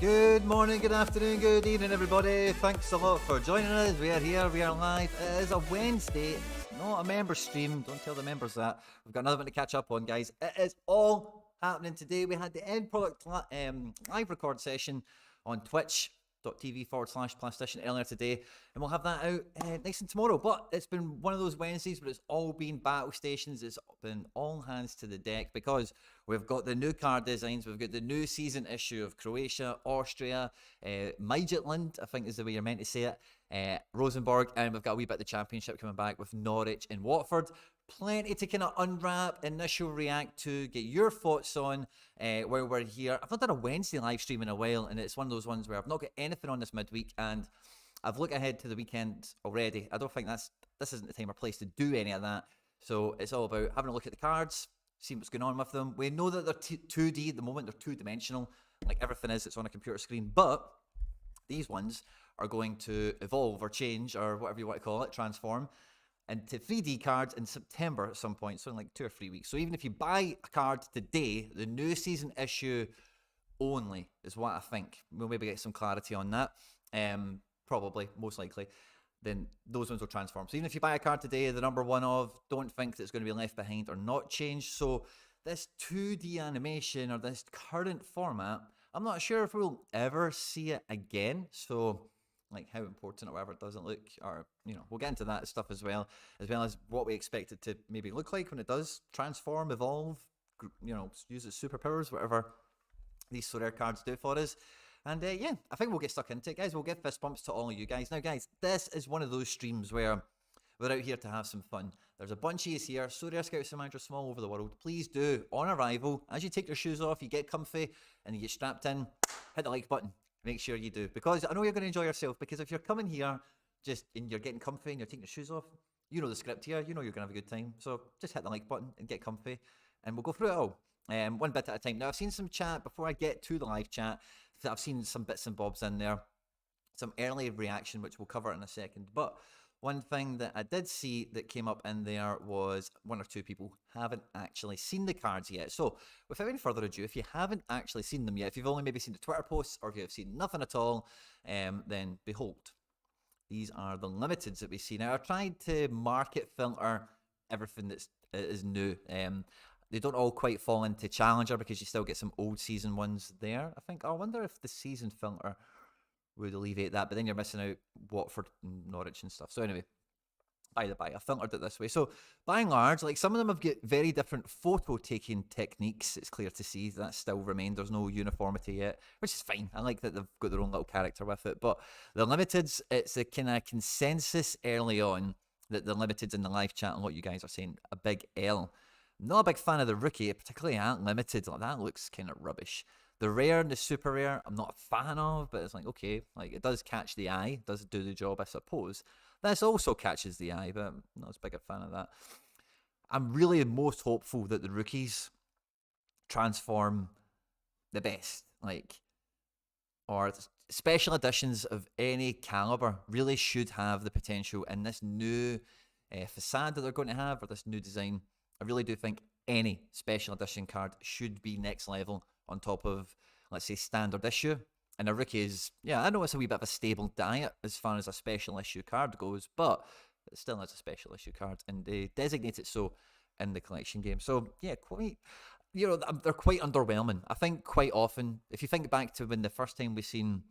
Good morning, good afternoon, good evening, everybody. Thanks a lot for joining us. We are here, we are live. It is a Wednesday. It's not a member stream. Don't tell the members that. We've got another one to catch up on, guys. It is all happening today. We had the end product live record session on twitch.tv/plastician earlier today, and we'll have that out next and tomorrow. But it's been one of those Wednesdays where it's all been battle stations. It's been all hands to the deck because we've got the new card designs. We've got the new season issue of Croatia, Austria, Midgetland, I think is the way you're meant to say it, Rosenborg, and we've got a wee bit of the championship coming back with Norwich and Watford. Plenty to kind of unwrap, initial react to, get your thoughts on while we're here. I've not done a Wednesday live stream in a while, and it's one of those ones where I've not got anything on this midweek, and I've looked ahead to the weekend already. I don't think this isn't the time or place to do any of that. So it's all about having a look at the cards, seeing what's going on with them. We know that they're 2D at the moment, they're two-dimensional, like everything is, it's on a computer screen, but these ones are going to evolve or change, or whatever you want to call it, transform into 3D cards in September at some point, so in like 2 or 3 weeks. So even if you buy a card today, the new season issue only is what I think. We'll maybe get some clarity on that, probably, most likely. Then those ones will transform. So even if you buy a card today, the number one of, don't think that it's going to be left behind or not changed. So this 2D animation or this current format, I'm not sure if we'll ever see it again. So like how important or whatever it doesn't look, or we'll get into that stuff as well as what we expect it to maybe look like when it does transform, evolve, use its superpowers, whatever these Sorare cards do for us. And yeah, I think we'll get stuck into it, guys. We'll give fist bumps to all of you guys. Now, guys, this is one of those streams where we're out here to have some fun. There's a bunch of you here, Sorare Scouts and Managers from all over the world. Please do, on arrival, as you take your shoes off, you get comfy and you get strapped in, hit the like button. Make sure you do, because I know you're going to enjoy yourself. Because if you're coming here and you're getting comfy and you're taking your shoes off, you know the script here, you know you're going to have a good time. So just hit the like button and get comfy, and we'll go through it all, one bit at a time. Now, I've seen some chat before I get to the live chat. I've seen some bits and bobs in there, some early reaction, which we'll cover in a second. But one thing that I did see that came up in there was one or two people haven't actually seen the cards yet. So without any further ado, if you haven't actually seen them yet, if you've only maybe seen the Twitter posts or if you've seen nothing at all, then behold, these are the limiteds that we see. Now, I tried to market filter everything that is new. They don't all quite fall into Challenger because you still get some old season ones there. I think, I wonder if the season filter would alleviate that, but then you're missing out Watford and Norwich and stuff. So anyway, by the by, I filtered it this way. So by and large, like some of them have got very different photo taking techniques. It's clear to see that still remain. There's no uniformity yet, which is fine. I like that they've got their own little character with it. But the limiteds, it's a kind of consensus early on that the limiteds in the live chat and what you guys are saying, a big L. Not a big fan of the rookie, particularly at limited. Like that looks kind of rubbish. The rare and the super rare, I'm not a fan of, but it's like, okay, like it does catch the eye, does do the job, I suppose. This also catches the eye, but I'm not as big a fan of that. I'm really most hopeful that the rookies transform the best, or special editions of any caliber really should have the potential in this new facade that they're going to have, or this new design. I really do think any special edition card should be next level on top of, let's say, standard issue. And a rookie is, yeah, I know it's a wee bit of a stable diet as far as a special issue card goes, but it still is a special issue card, and they designate it so in the collection game. So, yeah, quite, they're quite underwhelming. I think quite often, if you think back to when the first time we seen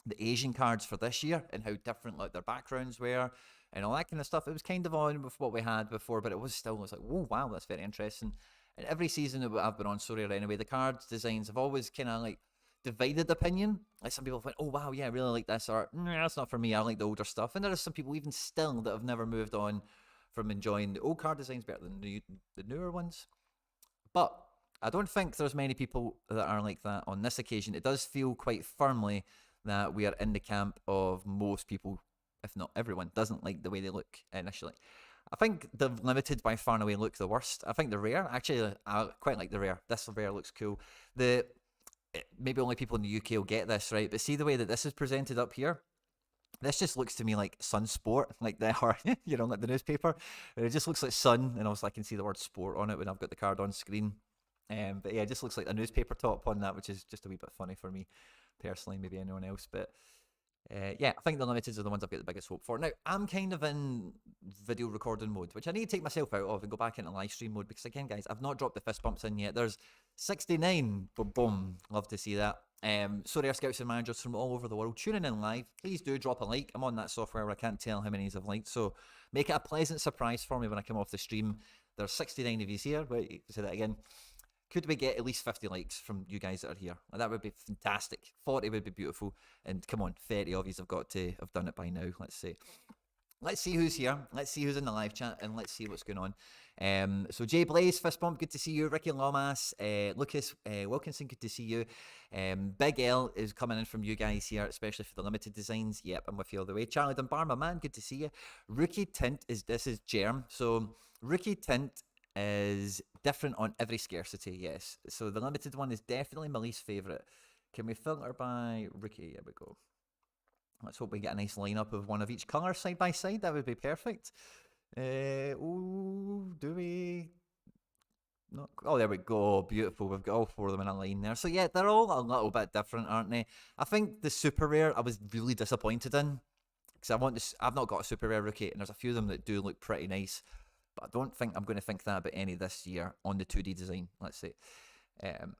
the Asian cards for this year and how different like their backgrounds were and all that kind of stuff, it was kind of on with what we had before, but it was like, oh, wow, that's very interesting. And every season that I've been on Sorare anyway, the cards designs have always kind of like divided opinion. Like some people have went, oh wow, yeah, I really like this, or nah, that's not for me, I like the older stuff. And there are some people even still that have never moved on from enjoying the old card designs better than the newer ones. But I don't think there's many people that are like that on this occasion. It does feel quite firmly that we are in the camp of most people, if not everyone, doesn't like the way they look initially. I think the limited by far and away look the worst. I think the rare, actually, I quite like the rare. This rare looks cool. Maybe only people in the UK will get this, right? But see the way that this is presented up here? This just looks to me like Sun Sport, like the like the newspaper. It just looks like Sun, and also I can see the word sport on it when I've got the card on screen. But yeah, it just looks like a newspaper top on that, which is just a wee bit funny for me. personally, maybe anyone else, but yeah, I think the limiteds are the ones I've got the biggest hope for. Now, I'm kind of in video recording mode, which I need to take myself out of and go back into live stream mode because, again, guys, I've not dropped the fist bumps in yet. There's 69. Boom, boom. Love to see that. Sorare scouts and managers from all over the world tuning in live. Please do drop a like. I'm on that software where I can't tell how many I've liked, so make it a pleasant surprise for me when I come off the stream. There's 69 of you here. Wait, say that again. Could we get at least 50 likes from you guys that are here? That would be fantastic. 40 would be beautiful. And come on, 30 of you have got to have done it by now. Let's see who's here. Let's see who's in the live chat, and let's see what's going on. So Jay Blaze, fist bump, good to see you. Ricky Lomas, Lucas Wilkinson, good to see you. Big L is coming in from you guys here, especially for the limited designs. Yep, I'm with you all the way. Charlie Dunbar, my man, good to see you. Rookie Tint this is Germ. So Rookie Tint is different on every scarcity, yes. So the limited one is definitely my least favourite. Can we filter by rookie? Here we go. Let's hope we get a nice lineup of one of each colour side by side. That would be perfect. Do we? No. Oh, there we go. Beautiful. We've got all 4 of them in a line there. So yeah, they're all a little bit different, aren't they? I think the super rare I was really disappointed in because I've not got a super rare rookie, and there's a few of them that do look pretty nice. But I don't think I'm going to think that about any this year on the 2D design, let's say. And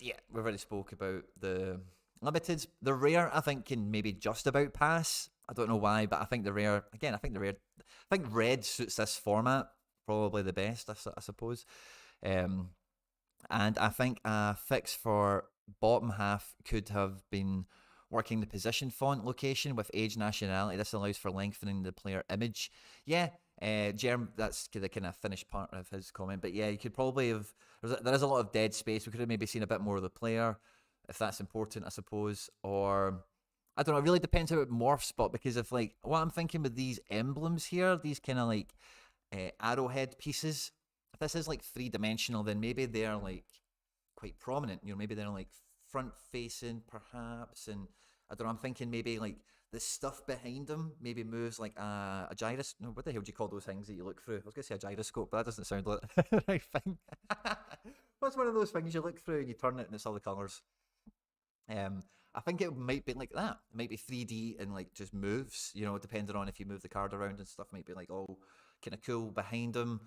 yeah, we've already spoke about the limiteds. The rare, I think, can maybe just about pass. I don't know why, but I think the rare, again, I think red suits this format probably the best, I suppose. And I think a fix for bottom half could have been working the position font location with age nationality. This allows for lengthening the player image. Yeah, Jerm, that's the kind of finished part of his comment. But yeah, you could probably have, there is a lot of dead space. We could have maybe seen a bit more of the player, if that's important, I suppose. Or, I don't know, it really depends how it morphs, but because of like, what I'm thinking with these emblems here, these kind of like arrowhead pieces, if this is like 3-dimensional, then maybe they're like quite prominent, you know, maybe they're like front facing perhaps, and I don't know, I'm thinking maybe like the stuff behind them maybe moves like a gyroscope. No, what the hell do you call those things that you look through? I was going to say a gyroscope, but that doesn't sound like the right thing. What's one of those things you look through and you turn it and it's all the colours? I think it might be like that. It might be 3D and like just moves, you know, depending on if you move the card around and stuff, might be like all kind of cool behind them.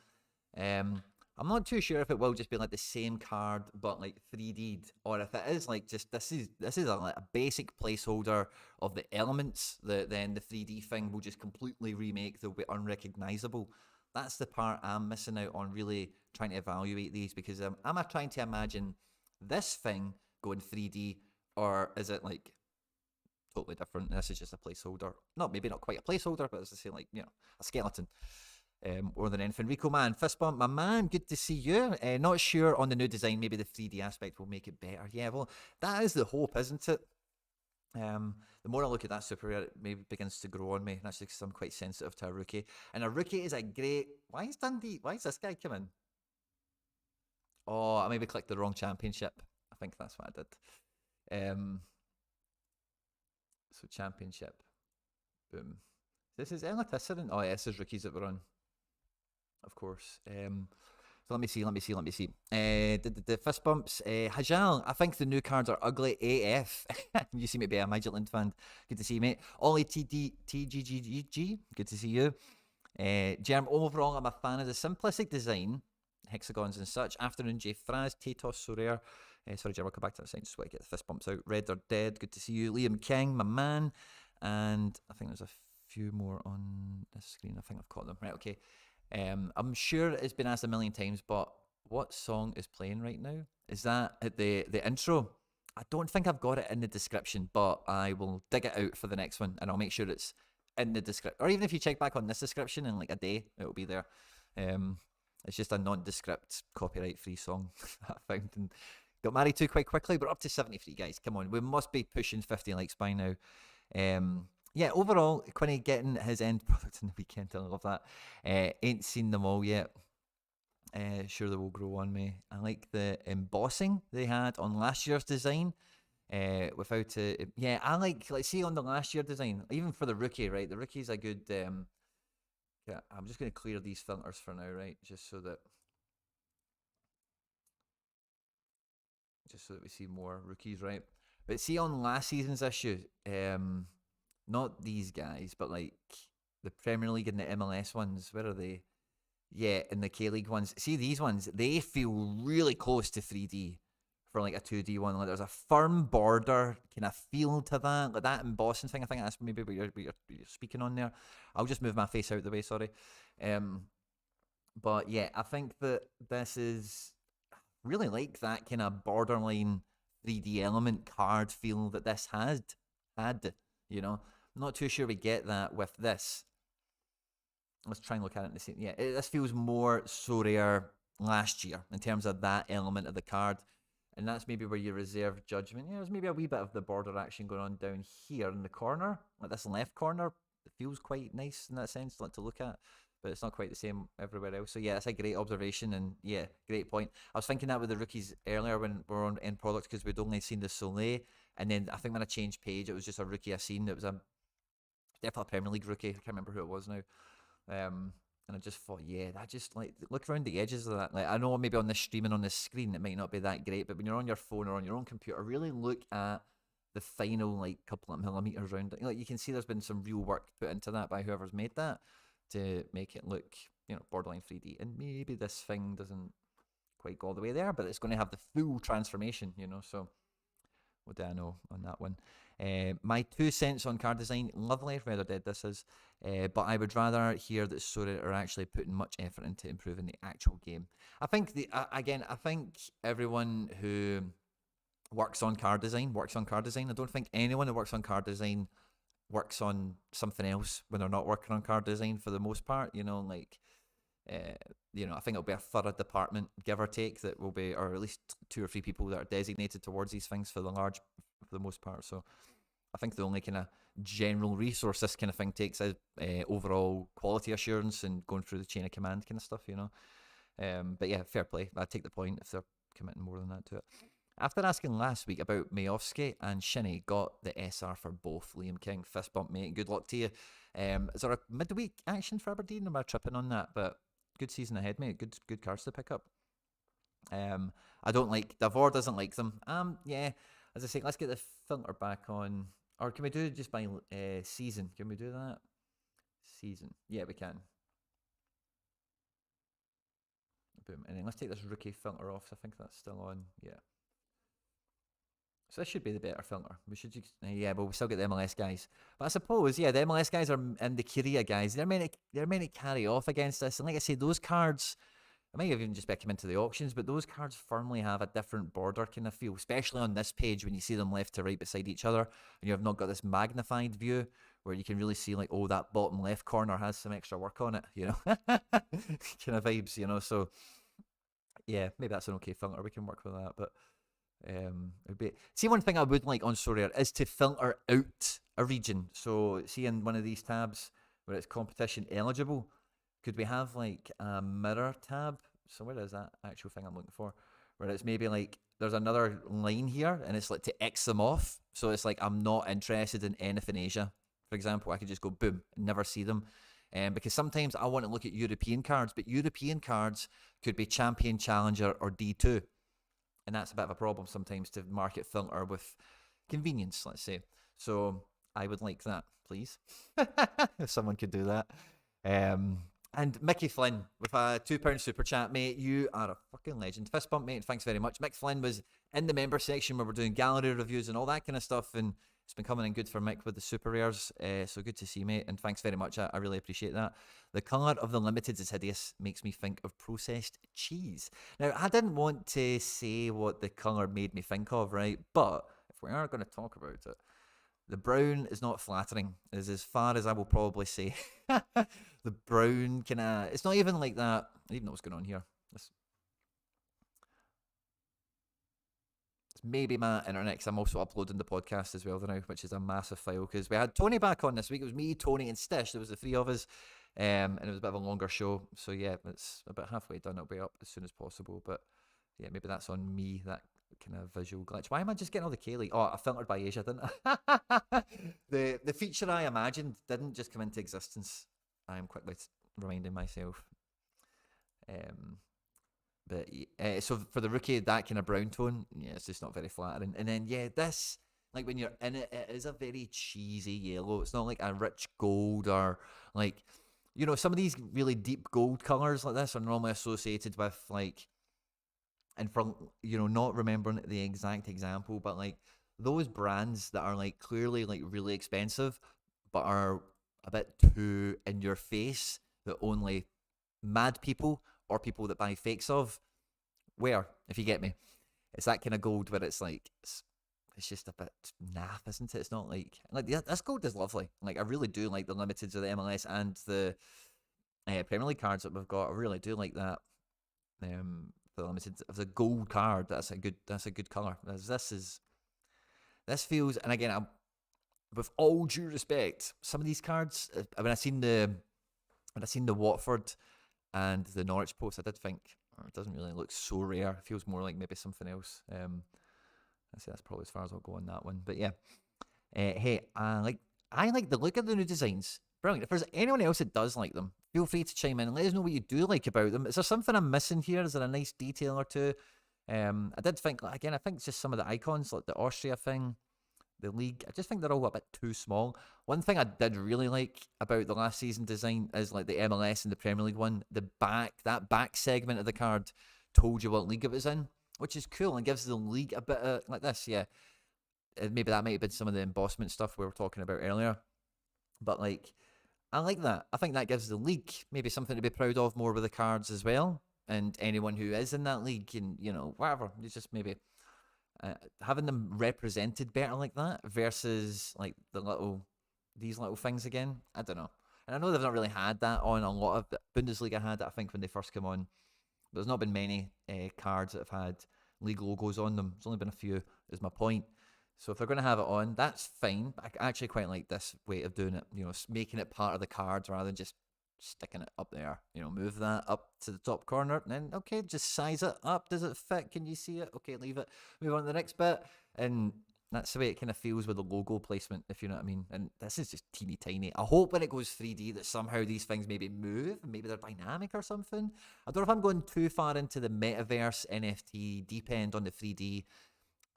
I'm not too sure if it will just be like the same card but like 3D'd, or if it is like just this is like a basic placeholder of the elements that then the 3D thing will just completely remake. They'll be unrecognizable. That's the part I'm missing out on, really trying to evaluate these, because am I trying to imagine this thing going 3D, or is it like totally different? This is just a placeholder. Maybe not quite a placeholder, but it's the same, like, you know, a skeleton. More than anything. Rico man, fist bump, my man, good to see you. Not sure on the new design, maybe the 3D aspect will make it better. Yeah, well, that is the hope, isn't it? The more I look at that super rare, it maybe begins to grow on me. That's just because I'm quite sensitive to a rookie. And a rookie is a great... Why is this guy coming? Oh, I maybe clicked the wrong championship. I think that's what I did. So championship. Boom. This is Elitiserent. Oh, yeah, this is rookies that we're on. Of course. So let me see. The fist bumps. Hajal, I think the new cards are ugly AF. You seem to be a Midgetland fan. Good to see you, mate. Ollie TGGG, good to see you. Germ, overall, I'm a fan of the simplistic design, hexagons and such. Afternoon, J. Fraz, Tatos, Sorare. Sorry, Germ, I'll come back to that side just so I get the fist bumps out. Red or Dead, good to see you. Liam King, my man. And I think there's a few more on this screen. I think I've caught them. Right, okay. I'm sure it's been asked a million times, but what song is playing right now? Is that the intro? I don't think I've got it in the description, but I will dig it out for the next one, and I'll make sure it's in the description. Or even if you check back on this description in like a day, it'll be there. It's just a nondescript, copyright-free song that I found and got married to quite quickly. But up to 73, guys. Come on, we must be pushing 50 likes by now. Yeah, overall, Quinny getting his end product in the weekend. I love that. Ain't seen them all yet. Sure they will grow on me. I like the embossing they had on last year's design. Without it, yeah, I like see on the last year design, even for the rookie, right? The rookie's a good. Yeah, I'm just going to clear these filters for now, right? Just so that we see more rookies, right? But see on last season's issue, not these guys, but like the Premier League and the MLS ones, where are they? Yeah, and the K League ones. See these ones, they feel really close to 3D for like a 2D one. Like there's a firm border kind of feel to that, like that embossing thing. I think that's maybe what you're speaking on there. I'll just move my face out the way. Sorry. Um, but yeah, I think that this is really like that kind of borderline 3D element card feel that this had. You know, I'm not too sure we get that with this. Let's try and look at it in the same. Yeah, this feels more Sorare last year in terms of that element of the card. And that's maybe where you reserve judgment. Yeah, there's maybe a wee bit of the border action going on down here in the corner, like this left corner. It feels quite nice in that sense, like to look at, but it's not quite the same everywhere else. So yeah, that's a great observation, and yeah, great point. I was thinking that with the rookies earlier when we were on end product because we'd only seen the Soleil, and then I think when I changed page, it was just a rookie I seen. It was a definitely a Premier League rookie. I can't remember who it was now. And I just thought, yeah, that just like look around the edges of that. Like I know maybe on this streaming on this screen it might not be that great, but when you're on your phone or on your own computer, really look at the final like couple of millimeters around it. Like you can see there's been some real work put into that by whoever's made that to make it look, borderline 3D. And maybe this thing doesn't quite go all the way there, but it's going to have the full transformation, So what do I know on that one? My 2 cents on card design, lovely, Rather Dead this is, but I would rather hear that Sorare are actually putting much effort into improving the actual game. I think I think everyone who works on card design. I don't think anyone who works on card design works on something else when they're not working on card design for the most part. I think it'll be a thorough department, give or take, that will be, or at least 2 or 3 people that are designated towards these things for the most part. So I think the only kind of general resource this kind of thing takes is overall quality assurance and going through the chain of command kind of stuff, But yeah, fair play. I take the point if they're committing more than that to it. After asking last week about Mayovsky and Shinny, got the SR for both. Liam King, fist bump, mate. Good luck to you. Is there a midweek action for Aberdeen? Am I tripping on that? But good season ahead, mate. Good cards to pick up. I don't like Davor. Doesn't like them. Yeah. As I say, let's get the filter back on. Or can we do it just by season? Can we do that? Season. Yeah, we can. Boom. And then let's take this rookie filter off. So I think that's still on. Yeah. So this should be the better filter. We should just, yeah, but we still get the MLS guys. But I suppose, yeah, the MLS guys are and the Korea guys. They're meant to carry off against this. And like I say, those cards, I might have even just come into the auctions, but those cards firmly have a different border kind of feel, especially on this page when you see them left to right beside each other, and you have not got this magnified view where you can really see like, oh, that bottom left corner has some extra work on it, kind of vibes, So yeah, maybe that's an okay filter. We can work with that, but. See, one thing I would like on Sorare is to filter out a region. So see in one of these tabs where it's competition eligible, could we have like a mirror tab? So where is that actual thing I'm looking for? Where it's maybe like there's another line here and it's like to X them off. So it's like I'm not interested in anything Asia, for example. I could just go boom and never see them. Because sometimes I want to look at European cards, but European cards could be Champion, Challenger, or D2. And that's a bit of a problem sometimes to market filter with convenience, let's say. So I would like that, please. If someone could do that. And Mickey Flynn with a £2 super chat, mate. You are a fucking legend. Fist bump, mate. Thanks very much. Mick Flynn was in the member section where we're doing gallery reviews and all that kind of stuff. And it's been coming in good for Mick with the super rares. So good to see, mate. And thanks very much. I really appreciate that. The colour of the limiteds is hideous. Makes me think of processed cheese. Now, I didn't want to say what the colour made me think of, right? But if we are going to talk about it, the brown is not flattering, is as far as I will probably say. The brown it's not even like that. I don't even know what's going on here. It's maybe my internet, because I'm also uploading the podcast as well now, which is a massive file, because we had Tony back on this week. It was me, Tony, and Stish. There was the 3 of us, and it was a bit of a longer show. So yeah, it's about halfway done. It'll be up as soon as possible. But yeah, maybe that's on me, that kind of visual glitch. Why am I just getting all the K-League? Oh, I filtered by Asia, didn't I? The feature I imagined didn't just come into existence. I am quickly reminding myself. But so for the rookie, that kind of brown tone, yeah, it's just not very flattering. And then yeah, this Like when you're in it, it is a very cheesy yellow. It's not like a rich gold or like, some of these really deep gold colors like this are normally associated with like, and for not remembering the exact example, but like those brands that are like clearly like really expensive, but are a bit too in your face, that only mad people or people that buy fakes of wear, if you get me. It's that kind of gold where it's like it's just a bit naff, isn't it? It's not like yeah, this gold is lovely. Like I really do like the limiteds of the MLS and the Premier League cards that we've got. I really do like that. The limited of the gold card. That's a good color. This feels, and again, with all due respect, some of these cards. When I seen the Watford and the Norwich post, I did think it doesn't really look so rare. It feels more like maybe something else. I say that's probably as far as I'll go on that one. But yeah, hey, I like the look of the new designs. Brilliant. If there's anyone else that does like them, feel free to chime in and let us know what you do like about them. Is there something I'm missing here? Is there a nice detail or two? I did think, again, I think it's just some of the icons, like the Austria thing, the league. I just think they're all a bit too small. One thing I did really like about the last season design is like the MLS and the Premier League one. That back segment of the card told you what league it was in, which is cool and gives the league a bit of like this. Yeah, maybe that might have been some of the embossment stuff we were talking about earlier, but like I like that. I think that gives the league maybe something to be proud of more with the cards as well, and anyone who is in that league and whatever, it's just maybe having them represented better like that versus like these little things again. I don't know. And I know they've not really had that on a lot of Bundesliga had it, I think, when they first came on. There's not been many cards that have had league logos on them. There's only been a few, is my point. So if they're going to have it on, that's fine. But I actually quite like this way of doing it. Making it part of the cards rather than just sticking it up there. Move that up to the top corner. And then, okay, just size it up. Does it fit? Can you see it? Okay, leave it. Move on to the next bit. And that's the way it kind of feels with the logo placement, if you know what I mean. And this is just teeny tiny. I hope when it goes 3D that somehow these things maybe move. Maybe they're dynamic or something. I don't know if I'm going too far into the metaverse NFT deep end on the 3D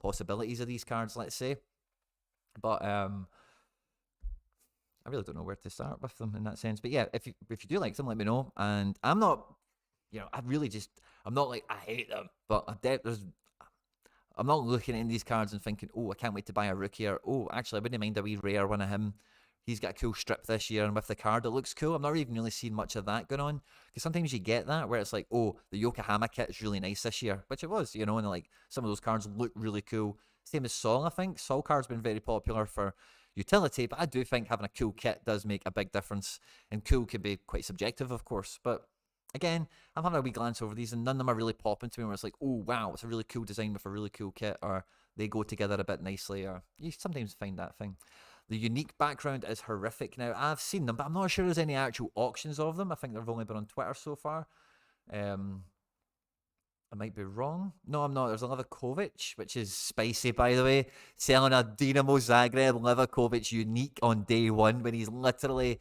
possibilities of these cards, let's say. But I really don't know where to start with them in that sense. But yeah, if you do like them, let me know. And I'm not, I'm not like I hate them, but I'm not looking at these cards and thinking, oh, I can't wait to buy a rookie, or oh, actually, I wouldn't mind a wee rare one of him. He's got a cool strip this year, and with the card, it looks cool. I'm not even really seeing much of that going on, because sometimes you get that where it's like, oh, the Yokohama kit is really nice this year, which it was, and like some of those cards look really cool. Same as Sol, I think. Sol card's been very popular for utility, but I do think having a cool kit does make a big difference, and cool can be quite subjective, of course, but again, I'm having a wee glance over these, and none of them are really popping to me where it's like, oh, wow, it's a really cool design with a really cool kit, or they go together a bit nicely, or you sometimes find that thing. The unique background is horrific. Now, I've seen them, but I'm not sure there's any actual auctions of them. I think they've only been on Twitter so far. I might be wrong. No, I'm not. There's a Livakovic, which is spicy, by the way. Selling a Dinamo Zagreb Livakovic unique on day one when he's literally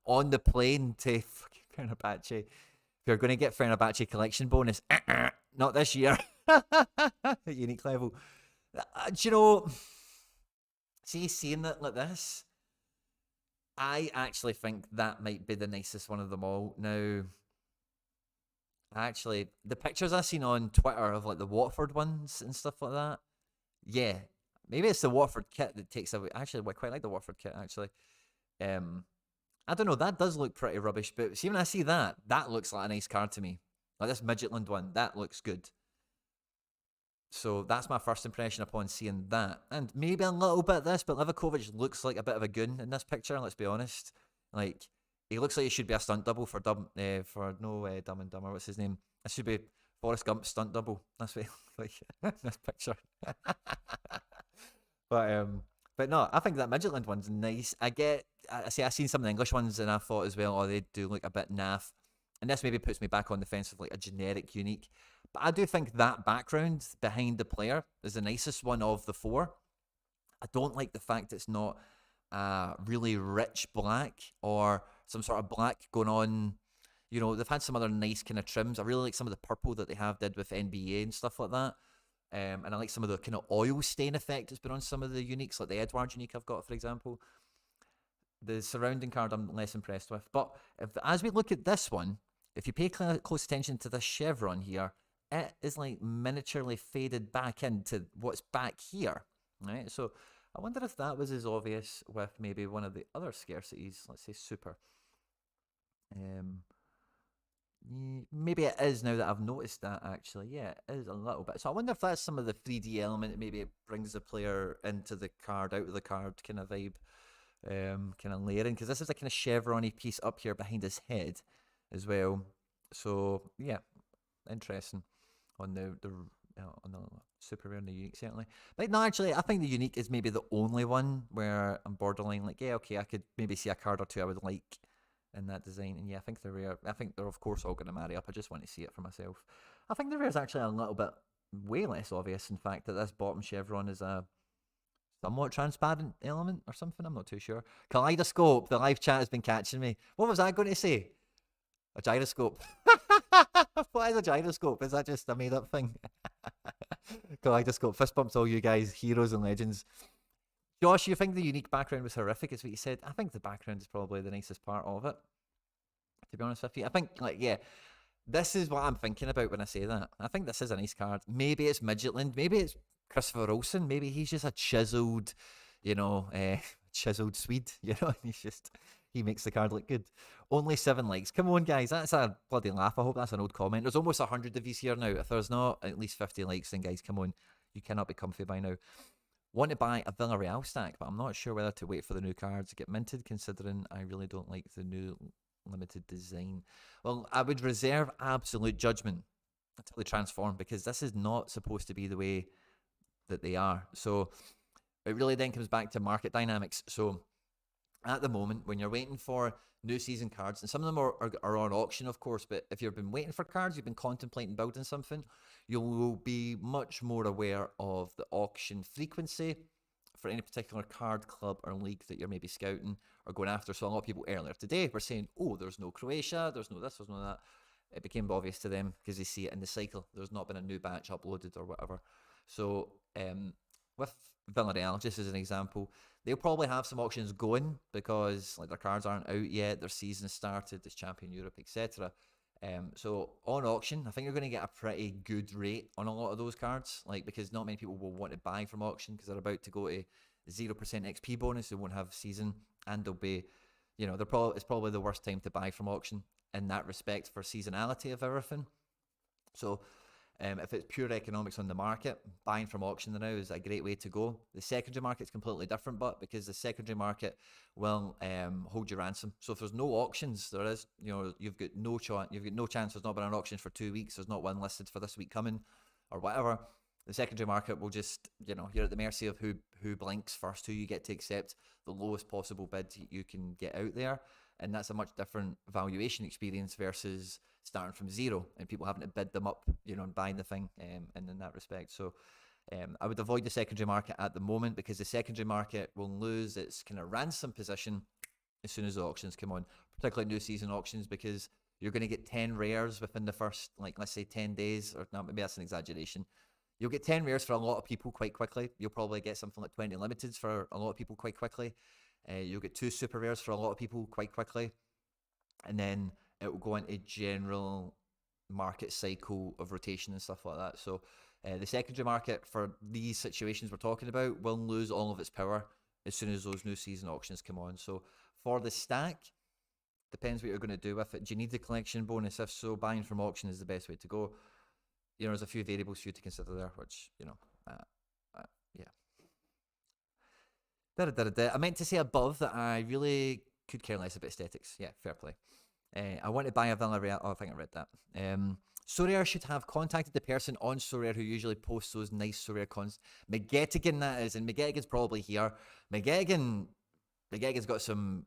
on the plane to fucking Fenerbahce. If you're going to get Fenerbahce collection bonus, not this year. Unique level. Do see, seeing it like this, I actually think that might be the nicest one of them all. Now, actually, the pictures I've seen on Twitter of like the Watford ones and stuff like that, yeah, maybe it's the Watford kit that takes away. Actually, I quite like the Watford kit, actually. I don't know, that does look pretty rubbish, but see, when I see that looks like a nice card to me. Like this Midgetland one, that looks good. So that's my first impression upon seeing that. And maybe a little bit of this, but Livakovic looks like a bit of a goon in this picture, let's be honest. Like, he looks like he should be a stunt double for Dumb and Dumber. What's his name? It should be Forrest Gump's stunt double. That's what he looks like in this picture. But no, I think that Midgetland one's nice. I've seen some of the English ones and I thought as well, they do look a bit naff. And this maybe puts me back on the fence of like a generic unique. But I do think that background behind the player is the nicest one of the four. I don't like the fact it's not really rich black or some sort of black going on. They've had some other nice kind of trims. I really like some of the purple that they did with NBA and stuff like that. And I like some of the kind of oil stain effect that's been on some of the uniques, like the Edward unique I've got, for example. The surrounding card I'm less impressed with. But as we look at this one, if you pay close attention to this chevron here, it is like miniaturely faded back into what's back here, right? So I wonder if that was as obvious with maybe one of the other scarcities, let's say super. Maybe it is now that I've noticed that, actually. Yeah, it is a little bit. So I wonder if that's some of the 3D element. Maybe it brings the player into the card, out of the card kind of vibe, kind of layering. Because this is a kind of chevron-y piece up here behind his head as well. So yeah, interesting on the on the super rare and the unique, certainly. But no, actually, I think the unique is maybe the only one where I'm borderline like, yeah, okay, I could maybe see a card or two I would like in that design. And yeah, I think the rare, I think they're of course all going to marry up. I just want to see it for myself. I think the rare is actually a little bit way less obvious, in fact, that this bottom chevron is a somewhat transparent element or something. I'm not too sure. Kaleidoscope, the live chat has been catching me. What was I going to say? A gyroscope. What is a gyroscope? Is that just a made up thing? Kaleidoscope. Fist bumps all you guys, heroes and legends. Josh, you think the unique background was horrific, is what you said. I think the background is probably the nicest part of it, to be honest with you. I think, like, yeah, this is what I'm thinking about when I say that. I think this is a nice card. Maybe it's Midgetland. Maybe it's Christopher Olsen. Maybe he's just a chiseled, chiseled Swede. He makes the card look good. Only 7 likes. Come on, guys. That's a bloody laugh. I hope that's an old comment. There's almost 100 of these here now. If there's not at least 50 likes, then guys, come on. You cannot be comfy by now. Want to buy a Villarreal stack, but I'm not sure whether to wait for the new cards to get minted, considering I really don't like the new limited design. Well, I would reserve absolute judgment until they transform, because this is not supposed to be the way that they are. So it really then comes back to market dynamics. So at the moment, when you're waiting for new season cards, and some of them are on auction, of course, but if you've been waiting for cards, you've been contemplating building something, you'll be much more aware of the auction frequency for any particular card, club, or league that you're maybe scouting or going after. So a lot of people earlier today were saying, oh, there's no Croatia, there's no this, there's no that. It became obvious to them because they see it in the cycle. There's not been a new batch uploaded or whatever. So with Villarreal, just as an example, they'll probably have some auctions going because like their cards aren't out yet, their season started, it's Champion Europe, etc. So on auction, I think you're going to get a pretty good rate on a lot of those cards, like because not many people will want to buy from auction because they're about to go to 0% XP bonus. They won't have season, and they'll be, it's probably the worst time to buy from auction in that respect for seasonality of everything. So if it's pure economics on the market, buying from auction now is a great way to go. The secondary market is completely different, but because the secondary market will hold you ransom. So if there's no auctions, there is, you've got no chance. There's not been an auction for 2 weeks. There's not one listed for this week coming, or whatever. The secondary market will just, you're at the mercy of who blinks first, who you get to accept the lowest possible bid you can get out there. And that's a much different valuation experience versus starting from zero and people having to bid them up, and buying the thing, and in that respect. So I would avoid the secondary market at the moment, because the secondary market will lose its kind of ransom position as soon as the auctions come on, particularly new season auctions, because you're going to get 10 rares within the first, like, let's say 10 days, or no, maybe that's an exaggeration. You'll get 10 rares for a lot of people quite quickly. You'll probably get something like 20 limiteds for a lot of people quite quickly. You'll get 2 super rares for a lot of people quite quickly. And then it will go into general market cycle of rotation and stuff like that. So the secondary market for these situations we're talking about will lose all of its power as soon as those new season auctions come on. So for the stack, depends what you're going to do with it. Do you need the collection bonus? If so, buying from auction is the best way to go. There's a few variables for you to consider there, which, yeah. I meant to say above that I really could care less about aesthetics. Yeah, fair play. I want to buy a Villarreal. Oh, I think I read that. Sorare should have contacted the person on Sorare who usually posts those nice Sorare cons. McGettigan, that is, and McGettigan's probably here. McGettigan's got some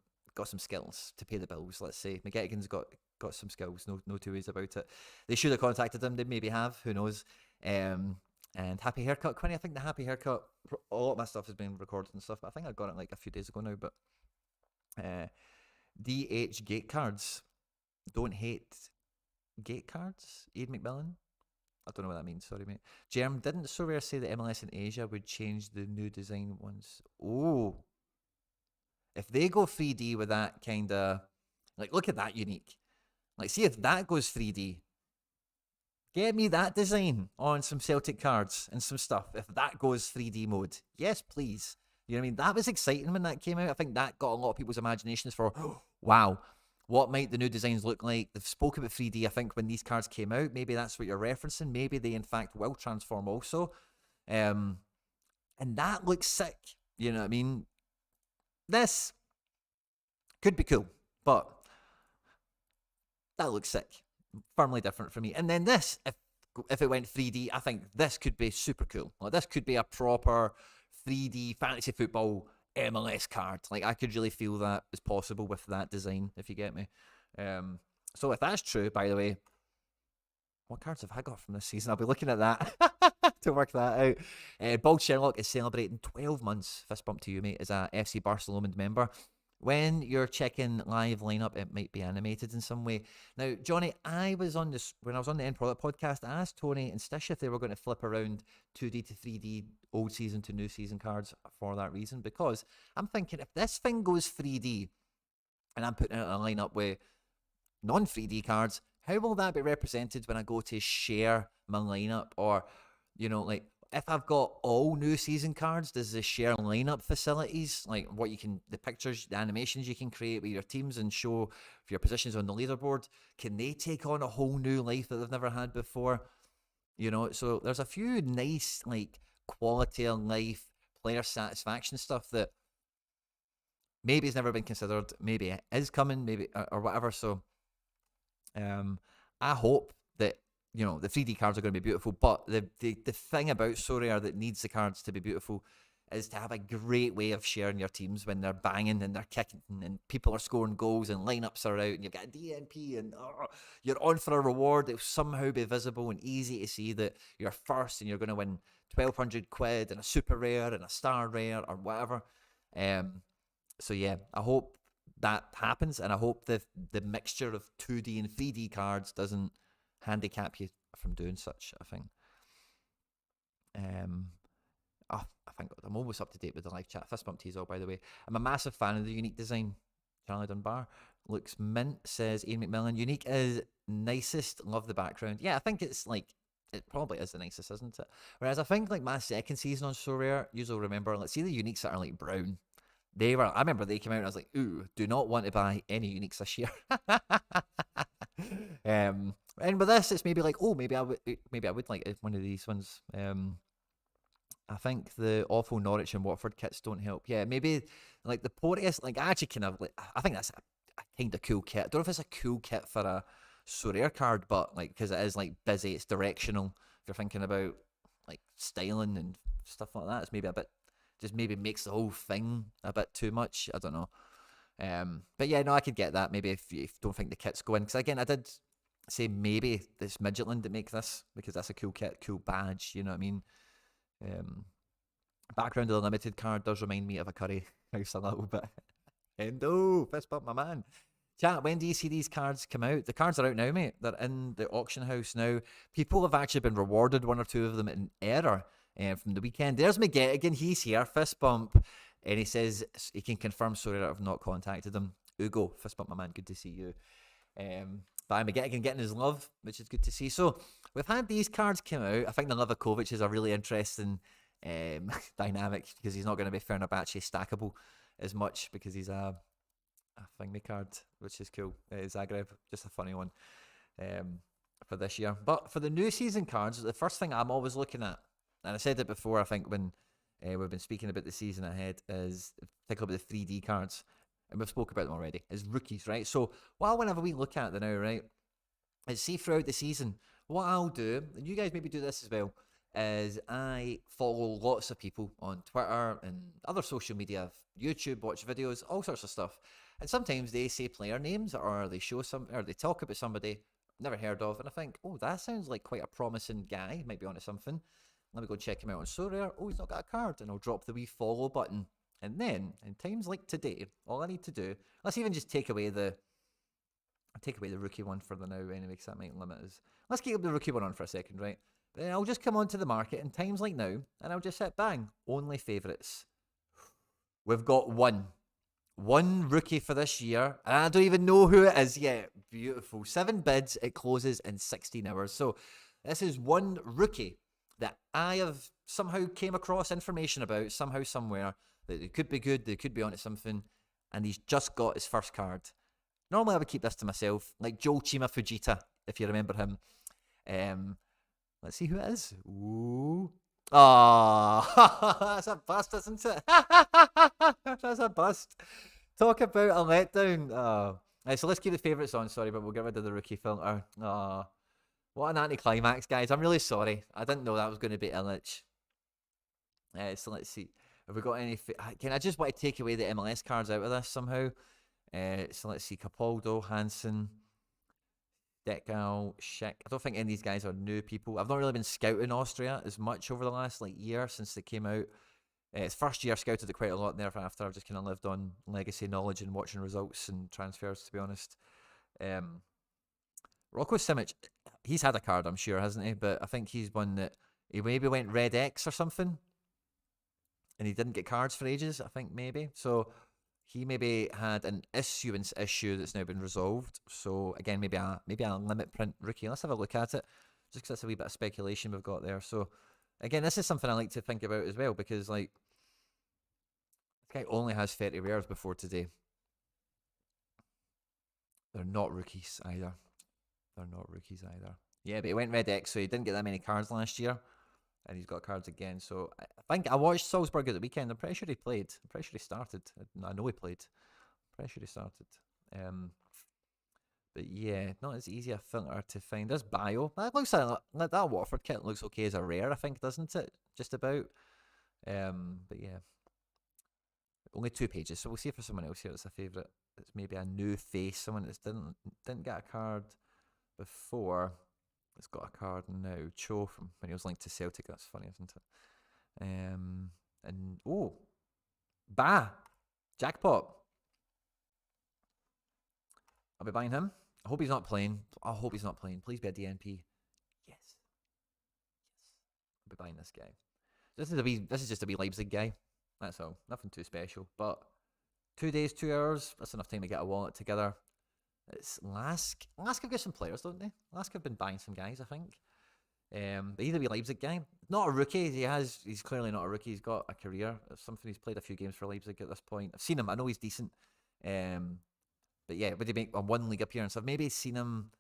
skills to pay the bills. Let's say McGettigan's got some skills. No two ways about it. They should have contacted him. They maybe have. Who knows? And happy haircut, Quinny. I think the happy haircut, a lot of my stuff has been recorded and stuff, but I think I got it like a few days ago now. But DH gate cards. Don't hate gate cards, Aid McMillan. I don't know what that means. Sorry, mate. Germ, didn't Sorare say that MLS in Asia would change the new design once? Oh, if they go 3D with that kind of, like, look at that unique. Like, see if that goes 3D. Get me that design on some Celtic cards and some stuff. If that goes 3D mode, yes, please. You know what I mean? That was exciting when that came out. I think that got a lot of people's imaginations for, wow, what might the new designs look like? They've spoken about 3D, I think, when these cards came out. Maybe that's what you're referencing. Maybe they, in fact, will transform also. And that looks sick. You know what I mean? This could be cool, but that looks sick. Firmly different for me. And then this, if it went 3D, I think this could be super cool. Like, this could be a proper 3D fantasy football MLS card. Like, I could really feel that is possible with that design, if you get me. So if that's true, by the way, what cards have I got from this season? I'll be looking at that to work that out. Bald Sherlock is celebrating 12 months, fist bump to you, mate, as a FC Barcelona member. When you're checking live lineup, it might be animated in some way. Now, Johnny, when I was on the End Product podcast, I asked Tony and Stish if they were going to flip around 2D to 3D old season to new season cards for that reason, because I'm thinking if this thing goes 3D and I'm putting out a lineup with non-3D cards, how will that be represented when I go to share my lineup? Or, you know, like, if I've got all new season cards, does the share lineup facilities, like what you can, the pictures, the animations you can create with your teams and show for your positions on the leaderboard, can they take on a whole new life that they've never had before? You know, so there's a few nice, like, quality of life, player satisfaction stuff that maybe has never been considered, maybe it is coming, maybe, or whatever. So, I hope that, you know, the 3D cards are going to be beautiful, but the thing about Sorare that needs the cards to be beautiful is to have a great way of sharing your teams when they're banging and they're kicking and people are scoring goals and lineups are out and you've got a DNP and you're on for a reward. It'll somehow be visible and easy to see that you're first and you're going to win 1,200 quid and a super rare and a star rare or whatever. So yeah, I hope that happens, and I hope the mixture of 2D and 3D cards doesn't handicap you from doing such a thing. I think I'm almost up to date with the live chat. Fist bump tease all, by the way. I'm a massive fan of the unique design. Charlie Dunbar looks mint, says Ian McMillan. Unique is nicest. Love the background. Yeah, I think it's like, it probably is the nicest, isn't it? Whereas I think like my second season on Sorare, you'll remember, let's see the uniques that are like brown. I remember they came out and I was like, ooh, do not want to buy any uniques this year. And with this, it's maybe like, oh, maybe I would like one of these ones. I think the awful Norwich and Watford kits don't help. Yeah, maybe like the Porteous, like I actually kind of like, I think that's a kind of cool kit. I don't know if it's a cool kit for a Sorare card, but like, because it is like busy, it's directional. If you're thinking about like styling and stuff like that, it's maybe a bit, just maybe makes the whole thing a bit too much. I don't know. But yeah, no, I could get that. Maybe if you don't think the kit's going, because again, I did say maybe it's Midgetland that make this, because that's a cool kit, cool badge. You know what I mean? Background of the limited card does remind me of a curry house a little bit. Endo, fist bump, my man. Chat, when do you see these cards come out? The cards are out now, mate. They're in the auction house now. People have actually been rewarded, one or two of them in error from the weekend. There's McGettigan, he's here, fist bump. And he says he can confirm, sorry that I've not contacted him. Ugo, fist bump, my man, good to see you. But McGettigan getting his love, which is good to see. So we've had these cards come out. I think the Livakovic is a really interesting dynamic, because he's not going to be Fenerbahce stackable as much, because he's a thingy card, which is cool. Zagreb, just a funny one for this year. But for the new season cards, the first thing I'm always looking at, and I said it before, I think when we've been speaking about the season ahead, is particularly the 3D cards, and we've spoke about them already, is rookies, right? So whenever we look at them now, right, is see throughout the season, what I'll do, and you guys maybe do this as well, is I follow lots of people on Twitter and other social media, YouTube, watch videos, all sorts of stuff. And sometimes they say player names, or they show some, or they talk about somebody never heard of, and I think, oh, that sounds like quite a promising guy, might be onto something. Let me go check him out on Sorare. Oh, he's not got a card, and I'll drop the wee follow button. And then, in times like today, all I need to do, let's even just take away the rookie one for the now anyway, because that might limit us. Let's keep the rookie one on for a second, right? Then I'll just come onto the market in times like now, and I'll just hit bang, only favourites. We've got one rookie for this year, and I don't even know who it is yet. Beautiful. 7 bids, it closes in 16 hours. So this is one rookie that I have somehow came across information about, somehow, somewhere, that they could be good, they could be onto something, and he's just got his first card. Normally I would keep this to myself, like Joel Chima Fujita, if you remember him. Let's see who it is. Ooh. Oh, that's a bust, isn't it? That's a bust. Talk about a letdown. Oh. Right, so let's keep the favourites on, sorry, but we'll get rid of the rookie filter. Oh, what an anticlimax, guys. I'm really sorry. I didn't know that was going to be Illich. So let's see. Have we got any... I just want to take away the MLS cards out of this somehow. So let's see. Capaldo, Hansen, Deckal, Schick. I don't think any of these guys are new people. I've not really been scouting Austria as much over the last year since they came out. It's first year scouted it quite a lot thereafter. I've just kind of lived on legacy knowledge and watching results and transfers, to be honest. Rocco Simic, he's had a card, I'm sure, hasn't he? But I think he's one that he maybe went Red X or something, and he didn't get cards for ages, I think, maybe. So he maybe had an issuance issue that's now been resolved. So again, maybe a limit print rookie. Let's have a look at it, just because that's a wee bit of speculation we've got there. So again, this is something I like to think about as well, because this guy only has 30 rares before today. They're not rookies either. Yeah, but he went Red X, so he didn't get that many cards last year. And he's got cards again. So I think I watched Salzburg at the weekend. I'm pretty sure he played. I'm pretty sure he started. I know he played. I'm pretty sure he started. But yeah, not as easy a filter to find. There's Bio. That looks like that Watford kit looks okay as a rare, I think, doesn't it? Just about. But yeah. Only 2 pages. So we'll see if there's someone else here that's a favourite. It's maybe a new face. Someone that didn't get a card before. It's got a card now. Cho from when he was linked to Celtic. That's funny, isn't it? And jackpot. I'll be buying him. I hope he's not playing. Please be a DNP. Yes. I'll be buying this guy. This is just a wee Leipzig guy. That's all. Nothing too special. But 2 days, 2 hours. That's enough time to get a wallet together. It's Lask. Lask have got some players, don't they? Lask have been buying some guys, I think. But he's a wee Leipzig guy. Not a rookie. He's clearly not a rookie. He's got a career. It's something he's played a few games for Leipzig at this point. I've seen him. I know he's decent. But yeah, would he make a 1 league appearance? I've maybe seen him.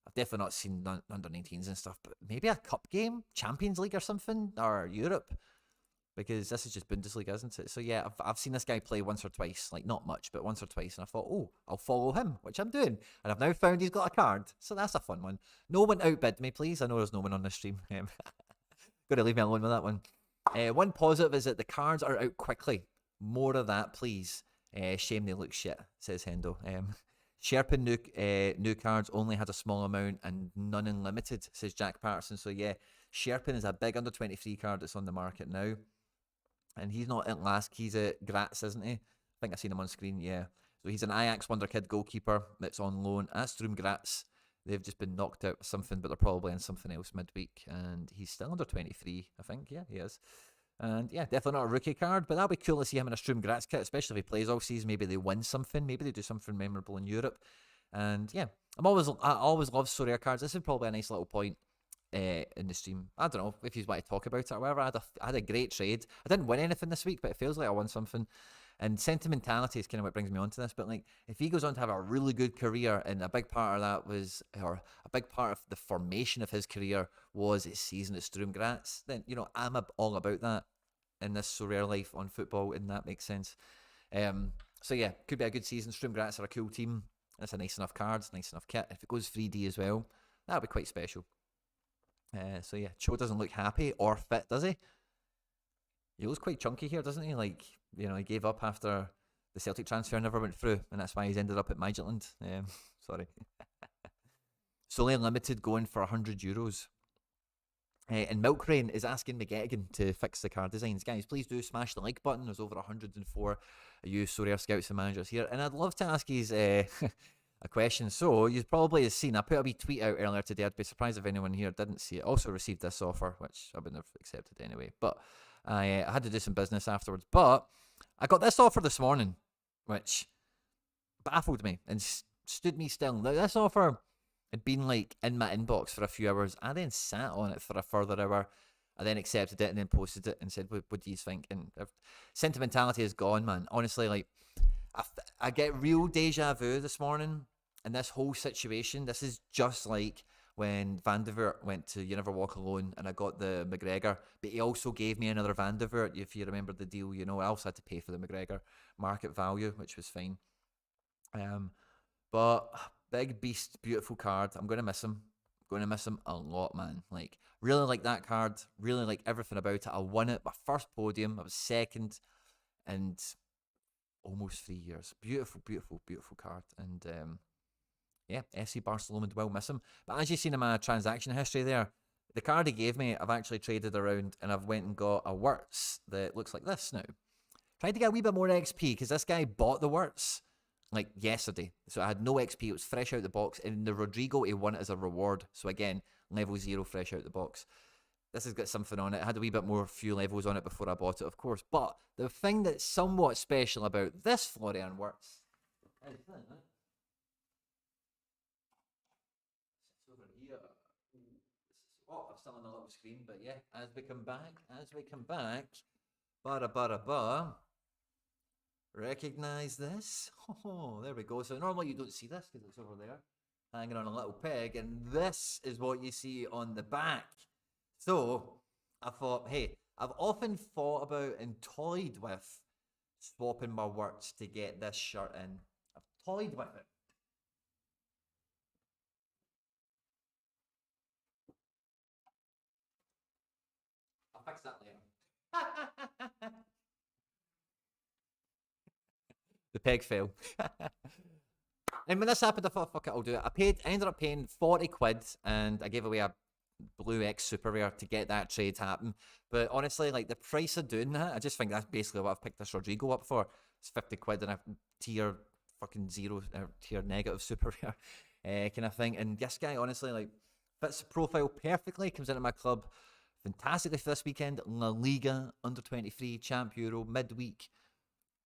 I've definitely not seen under 19s and stuff, but maybe a cup game, Champions League or something, or Europe. Because this is just Bundesliga, isn't it? So yeah, I've seen this guy play once or twice, not much, but once or twice, and I thought, oh, I'll follow him, which I'm doing. And I've now found he's got a card, so that's a fun one. No one outbid me, please. I know there's no one on the stream. Gotta leave me alone with that one. One positive is that the cards are out quickly. More of that, please. Shame they look shit, says Hendo. Sherpin new cards only has a small amount and none in limited, says Jack Patterson. So yeah, Sherpin is a big under 23 card that's on the market now. And he's not at Lask, he's at Graz, isn't he? I think I've seen him on screen, yeah. So he's an Ajax wonder kid goalkeeper that's on loan at Sturm Graz. They've just been knocked out of something, but they're probably in something else midweek. And he's still under 23, I think. Yeah, he is. And yeah, definitely not a rookie card, but that'll be cool to see him in a Sturm Graz kit, especially if he plays all season. Maybe they win something. Maybe they do something memorable in Europe. And yeah, I always love Sorare cards. This is probably a nice little point in the stream. I don't know if you want to talk about it or whatever. I had a great trade. I didn't win anything this week, but it feels like I won something. And sentimentality is kind of what brings me on to this. But if he goes on to have a really good career, and a big part of that was, or a big part of the formation of his career was his season at Sturm Graz, then I'm all about that in this so rare life on football, and that makes sense. So yeah, could be a good season. Sturm Graz are a cool team. That's a nice enough cards, nice enough kit. If it goes 3D as well, that'll be quite special. So yeah, Cho doesn't look happy or fit, does he? He looks quite chunky here, doesn't he? He gave up after the Celtic transfer never went through, and that's why he's ended up at Midtjylland. Sorry. Solely Limited going for €100. And Milkrain is asking McGettigan to fix the card designs. Guys, please do smash the like button. There's over 104 of you Sorare scouts and managers here. And I'd love to ask his a question. So you've probably seen, I put a wee tweet out earlier today. I'd be surprised if anyone here didn't see it. Also received this offer, which I wouldn't have accepted anyway. But I had to do some business afterwards. But I got this offer this morning, which baffled me and stood me still. Now, this offer had been like in my inbox for a few hours. I then sat on it for a further hour. I then accepted it and then posted it and said, what do you think? And sentimentality is gone, man. Honestly, like, I get real deja vu this morning in this whole situation. This is just like when Van der Voort went to You Never Walk Alone and I got the McGregor, but he also gave me another Van der Voort. If you remember the deal, you know, I also had to pay for the McGregor market value, which was fine. But big beast, beautiful card. I'm going to miss him. Going to miss him a lot, man. Like, really like that card. Really like everything about it. I won it. My first podium. I was second. And almost 3 years. Beautiful, beautiful, beautiful card. And yeah, FC Barcelona will miss him. But as you've seen in my transaction history there, the card he gave me, I've actually traded around and I've went and got a Wirtz that looks like this now. Tried to get a wee bit more XP because this guy bought the Wirtz like yesterday. So I had no XP. It was fresh out the box. And the Rodrigo, he won it as a reward. So again, level 0 fresh out the box. This has got something on it. I had a wee bit more few levels on it before I bought it, of course. But the thing that's somewhat special about this Florian Wirtz is this. Over here. Oh, I'm still on the little screen, but yeah, as we come back, recognize this? Oh, there we go. So normally you don't see this because it's over there, hanging on a little peg, and this is what you see on the back. So I thought, hey, I've often thought about and toyed with swapping my Wirtz to get this shirt in. I've toyed with it. I'll fix that later. The peg fell. And when this happened, I thought, fuck it, I'll do it. I ended up paying 40 quid and I gave away a Blue X Super Rare to get that trade happen. But honestly, like the price of doing that, I just think that's basically what I've picked this Rodrigo up for. It's 50 quid and a tier fucking 0, tier negative Super Rare kind of thing. And this guy, honestly, like fits the profile perfectly, comes into my club fantastically for this weekend. La Liga, under 23, Champ Euro, midweek.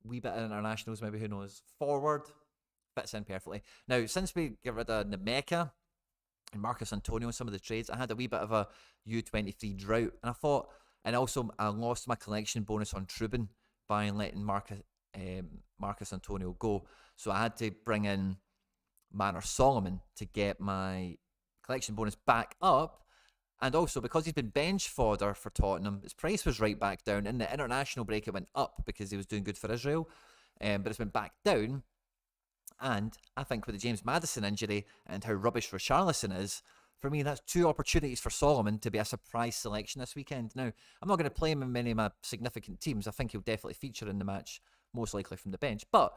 Wee bit of internationals, maybe, who knows. Forward, fits in perfectly. Now, since we get rid of Nemeka and Marcus Antonio and some of the trades, I had a wee bit of a U23 drought. And I thought, and also I lost my collection bonus on Trubin by letting Marcus Antonio go. So I had to bring in Manor Solomon to get my collection bonus back up. And also, because he's been bench fodder for Tottenham, his price was right back down. In the international break, it went up because he was doing good for Israel. But it's went back down. And I think with the James Maddison injury and how rubbish Richarlison is, for me, that's 2 opportunities for Solomon to be a surprise selection this weekend. Now, I'm not going to play him in many of my significant teams. I think he'll definitely feature in the match, most likely from the bench. But,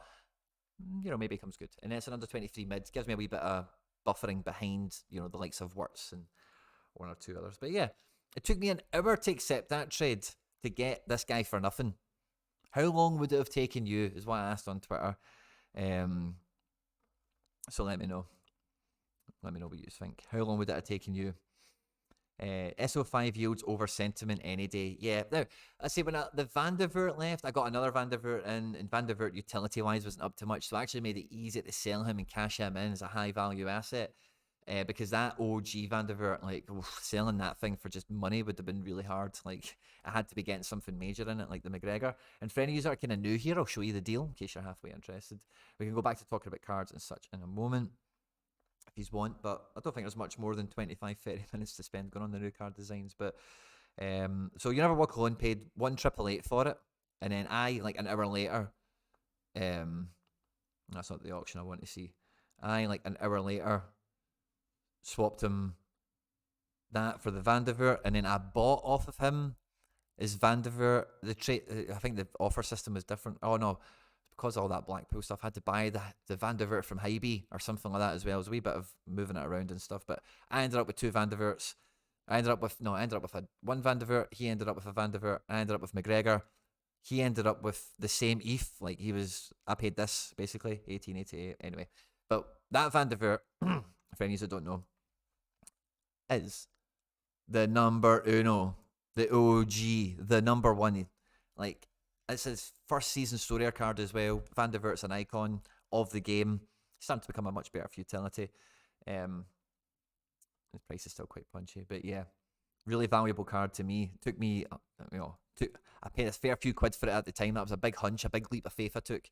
you know, maybe he comes good. And it's an under 23 mid. Gives me a wee bit of buffering behind, you know, the likes of Wirtz and 1 or 2 others. But yeah, it took me an hour to accept that trade to get this guy for nothing. How long would it have taken you, is what I asked on Twitter. So let me know. Let me know what you think. How long would it have taken you? SO5 yields over sentiment any day. Yeah. Now, I say when the Van der Voort left, I got another Van der Voort in, and Van der Voort utility-wise wasn't up to much, so I actually made it easy to sell him and cash him in as a high-value asset. Because that OG Van der Voort, like, selling that thing for just money would have been really hard. Like, I had to be getting something major in it, like the McGregor. And for any of you that are kind of new here, I'll show you the deal in case you're halfway interested. We can go back to talking about cards and such in a moment if you want, but I don't think there's much more than 25, 30 minutes to spend going on the new card designs. But so You Never Walk Alone paid 1,888 for it, and then I, like an hour later, that's not the auction I want to see. I, like an hour later, swapped him that for the Van der Voort, and then I bought off of him his Van der Voort. The trade, I think the offer system was different. Oh no, because of all that Blackpool stuff, I had to buy the Van der Voort from Hybe or something like that as well. It was a wee bit of moving it around and stuff, but I ended up with 2 Van der Voorts. I ended up with one Van der Voort. He ended up with a Van der Voort. I ended up with McGregor. He ended up with the same ETH. Like I paid this basically 1888 anyway. But that Van der Vaart, for any that don't know, is the number uno, the OG, the number one. Like, it's his first season Sorare card as well. Van der Vaart's an icon of the game. It's starting to become a much better utility. The price is still quite punchy, but yeah, really valuable card to me. Took me, I paid a fair few quid for it at the time. That was a big hunch, a big leap of faith I took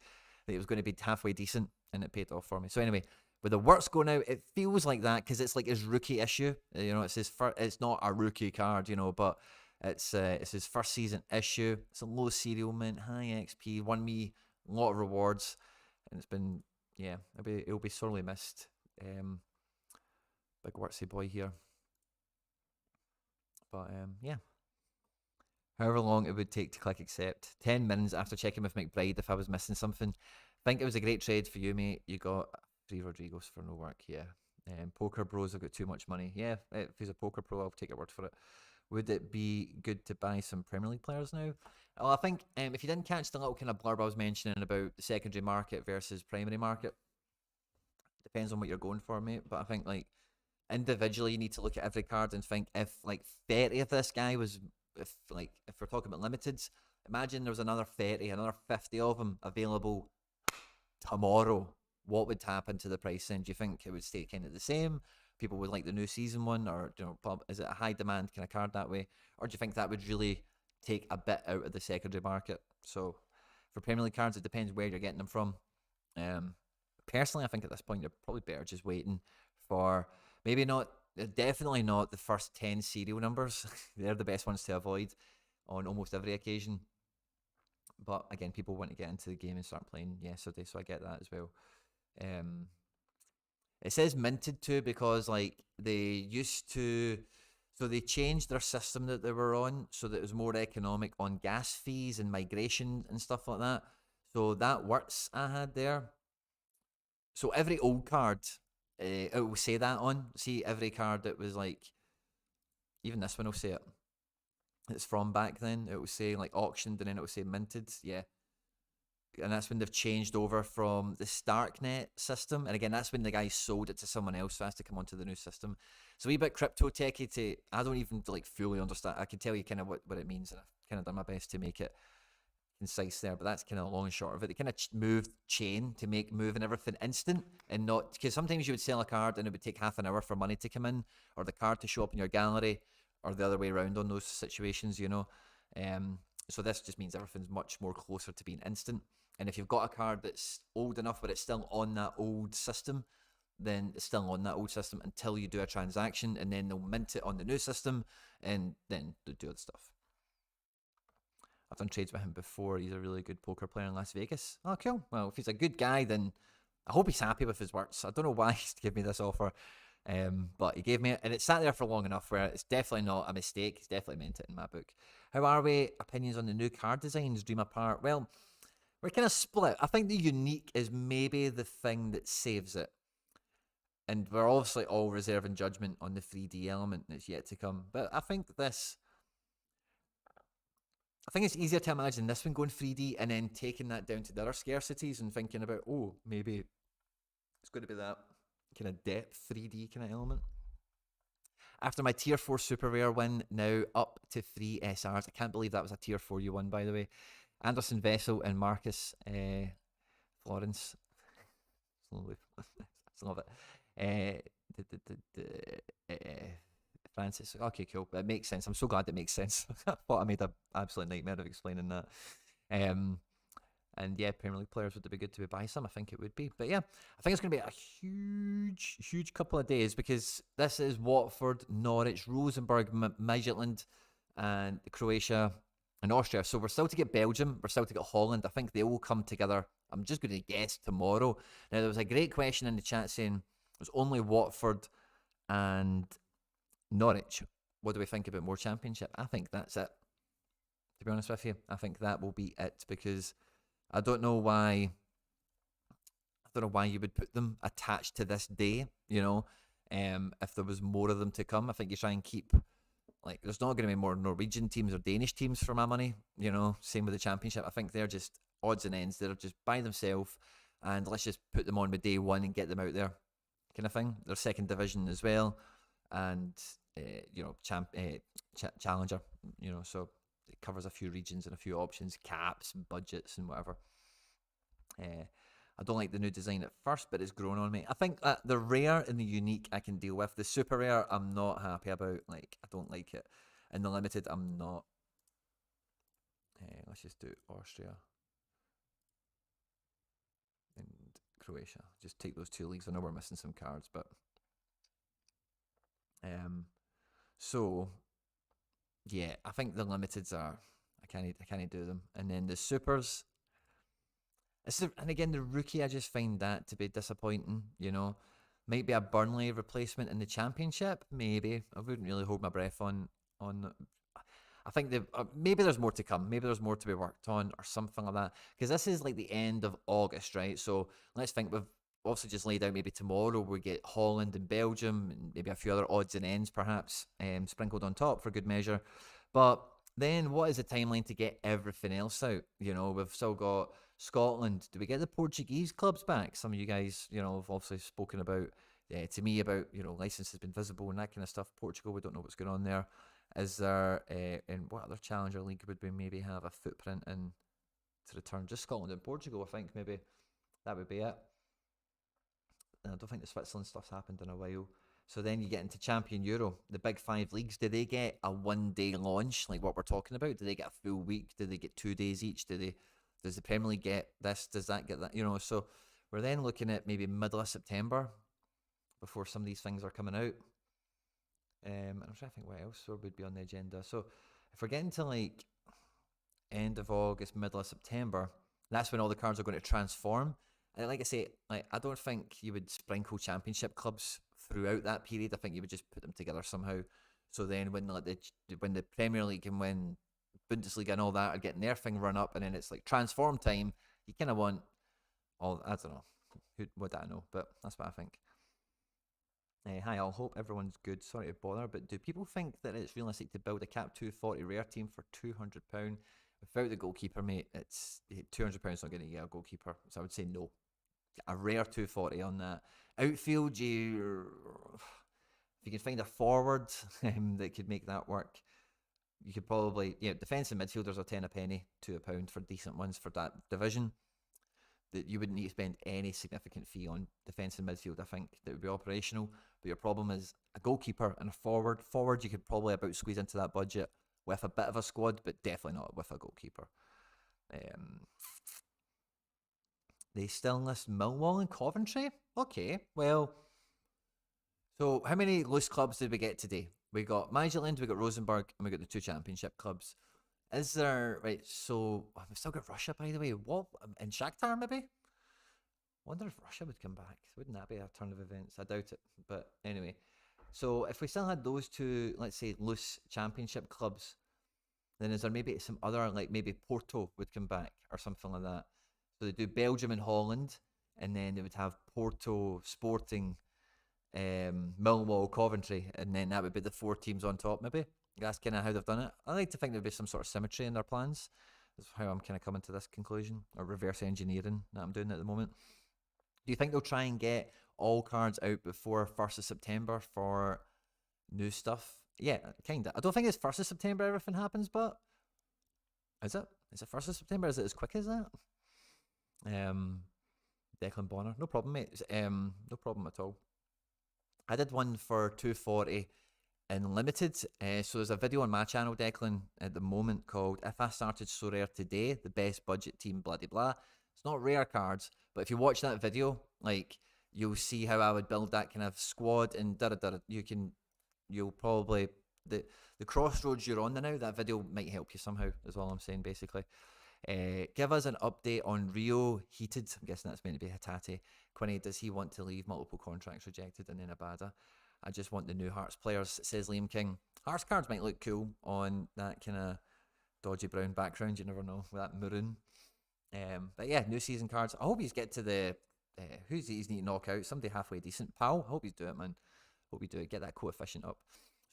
that it was going to be halfway decent, and it paid off for me. So anyway, with the works going out, it feels like that because it's like his rookie issue. It's his first. It's not a rookie card, but it's his first season issue. It's a low serial mint, high XP, won me a lot of rewards, and it's been it'll be sorely missed. Big worksy boy here. But yeah. However long it would take to click accept. 10 minutes after checking with McBride if I was missing something. Think it was a great trade for you, mate. You got 3 Rodrigos for no work, yeah. Poker bros have got too much money. Yeah, if he's a poker pro, I'll take your word for it. Would it be good to buy some Premier League players now? Well, I think if you didn't catch the little kind of blurb I was mentioning about the secondary market versus primary market, depends on what you're going for, mate. But I think like individually you need to look at every card and think if like 30 of this guy was, if we're talking about limiteds, imagine there was another 30, another 50 of them available tomorrow. What would happen to the pricing? Do you think it would stay kind of the same? People would like the new season one, or is it a high demand kind of card that way, or do you think that would really take a bit out of the secondary market? So for Premier League cards, it depends where you're getting them from. Personally, I think at this point you're probably better just waiting for definitely not the first 10 serial numbers. They're the best ones to avoid on almost every occasion. But again, people want to get into the game and start playing yesterday, so I get that as well. It says minted too because like they changed their system that they were on so that it was more economic on gas fees and migration and stuff like that. So that works I had there. So every old card, it will say that on. See, every card that was like, even this one will say it. It's from back then. It will say like auctioned and then it will say minted. Yeah. And that's when they've changed over from the Starknet system. And again, that's when the guy sold it to someone else, so it has to come onto the new system. So a wee bit crypto techy I don't even like fully understand. I can tell you kind of what it means, and I've kind of done my best to make it concise there, but that's kind of long and short of it. They kind of moved chain to make moving everything instant and not, because sometimes you would sell a card and it would take half an hour for money to come in or the card to show up in your gallery or the other way around on those situations, So this just means everything's much more closer to being instant. And if you've got a card that's old enough but it's still on that old system, then it's still on that old system until you do a transaction, and then they'll mint it on the new system and then they'll do other stuff. I've done trades with him before. He's a really good poker player in Las Vegas. Oh, cool. Well, if he's a good guy, then I hope he's happy with his works. I don't know why he's given me this offer, but he gave me it, and it sat there for long enough where it's definitely not a mistake. He's definitely meant it in my book. How are we? Opinions on the new card designs? Dream apart? Well, we're kind of split. I think the unique is maybe the thing that saves it. And we're obviously all reserving judgment on the 3D element that's yet to come. But I think it's easier to imagine this one going 3D and then taking that down to the other scarcities and thinking about, maybe it's going to be that kind of depth 3D kind of element. After my tier 4 super rare win, now up to 3 SRs. I can't believe that was a tier 4 you won, by the way. Anderson Vessel and Marcus Florence. I love it. Francis. Okay, cool. It makes sense. I'm so glad it makes sense. I thought I made an absolute nightmare of explaining that. And yeah, Premier League players, would it be good to buy some? I think it would be. But yeah, I think it's going to be a huge, huge couple of days because this is Watford, Norwich, Rosenborg, Midtjylland, and Croatia and Austria. So we're still to get Belgium. We're still to get Holland. I think they all come together. I'm just going to guess tomorrow. Now, there was a great question in the chat saying it was only Watford and Norwich. What do we think about more Championship? I think that's it. To be honest with you, I think that will be it because I don't know why you would put them attached to this day, if there was more of them to come. I think you try and keep, like, there's not going to be more Norwegian teams or Danish teams for my money, same with the Championship. I think they're just odds and ends. They're just by themselves, and let's just put them on with day one and get them out there. kind of thing. They're second division as well, and challenger. So it covers a few regions and a few options, caps, budgets, and whatever. I don't like the new design at first, but it's grown on me. I think the rare and the unique I can deal with. The super rare, I'm not happy about. Like, I don't like it. And the limited, I'm not. Let's just do Austria and Croatia. Just take those two leagues. I know we're missing some cards, but so yeah, I think the limiteds are. I can't do them. And then the supers. And again, the rookie, I just find that to be disappointing. Might be a Burnley replacement in the championship. Maybe I wouldn't really hold my breath on. I think maybe there's more to come. Maybe there's more to be worked on or something like that. Because this is like the end of August, right? So let's think we've obviously just laid out maybe tomorrow we get Holland and Belgium and maybe a few other odds and ends perhaps sprinkled on top for good measure. But then what is the timeline to get everything else out? We've still got Scotland. Do we get the Portuguese clubs back? Some of you guys, have obviously spoken about, to me about, license has been visible and that kind of stuff. Portugal, we don't know what's going on there. Is there, in what other Challenger League would we maybe have a footprint in to return? Just Scotland and Portugal, I think maybe that would be it. And I don't think the Switzerland stuff's happened in a while. So then you get into Champion Euro, the big 5 leagues. Do they get a 1-day launch like what we're talking about? Do they get a full week? Do they get 2 days each? Does the Premier League get this? Does that get that? So we're then looking at maybe middle of September before some of these things are coming out. And I'm trying to think what else would be on the agenda. So if we're getting to like end of August, middle of September, that's when all the cards are going to transform. And like I say, I don't think you would sprinkle championship clubs throughout that period. I think you would just put them together somehow. So then when the Premier League and when Bundesliga and all that are getting their thing run up, and then it's like transform time, you kind of want all. I don't know. Who would I know? But that's what I think. Hi, I hope everyone's good. Sorry to bother, but do people think that it's realistic to build a Cap 240 rare team for £200 without the goalkeeper, mate? It's £200 not going to get a goalkeeper, so I would say no. A rare 240 on that. Outfield, if you can find a forward that could make that work, you could probably, defence and midfielders are 10 a penny, £2 for decent ones for that division. That you wouldn't need to spend any significant fee on defence and midfield, I think, that would be operational. But your problem is a goalkeeper and a forward. Forward, you could probably about squeeze into that budget with a bit of a squad, but definitely not with a goalkeeper. They still list Millwall and Coventry? Okay, well, so how many loose clubs did we get today? We got Midtjylland, we got Rosenborg, and we got the 2 championship clubs. Is there, right, so we've still got Russia, by the way. What, in Shakhtar, maybe? I wonder if Russia would come back. Wouldn't that be a turn of events? I doubt it. But anyway, so if we still had those 2, let's say, loose championship clubs, then is there maybe some other, like maybe Porto would come back or something like that? So they do Belgium and Holland, and then they would have Porto, Sporting, Millwall, Coventry, and then that would be the 4 teams on top, maybe. That's kind of how they've done it. I like to think there'd be some sort of symmetry in their plans. That's how I'm kind of coming to this conclusion, or reverse engineering that I'm doing at the moment. Do you think they'll try and get all cards out before 1st of September for new stuff? Yeah, kind of. I don't think it's 1st of September everything happens, but is it? Is it 1st of September? Is it as quick as that? Declan Bonner, no problem, mate. No problem at all. I did one for 240 in limited. So there's a video on my channel, Declan, at the moment called "If I Started Sorare Today, the Best Budget Team." Blah de blah. It's not rare cards, but if you watch that video, like you'll see how I would build that kind of squad and da da da. You'll probably the crossroads you're on now. That video might help you somehow. Is all I'm saying, basically. Give us an update on Rio Heated. I'm guessing that's meant to be Hatate. Quinny, does he want to leave? Multiple contracts rejected, and then Abada. I just want the new Hearts players, says Liam King. Hearts cards might look cool on that kind of dodgy brown background. You never know with that maroon. But yeah, new season cards. I hope he's get to the who's he's need to knock out. Somebody halfway decent. Pal, I hope he's do it, man. Hope he do it. Get that coefficient up.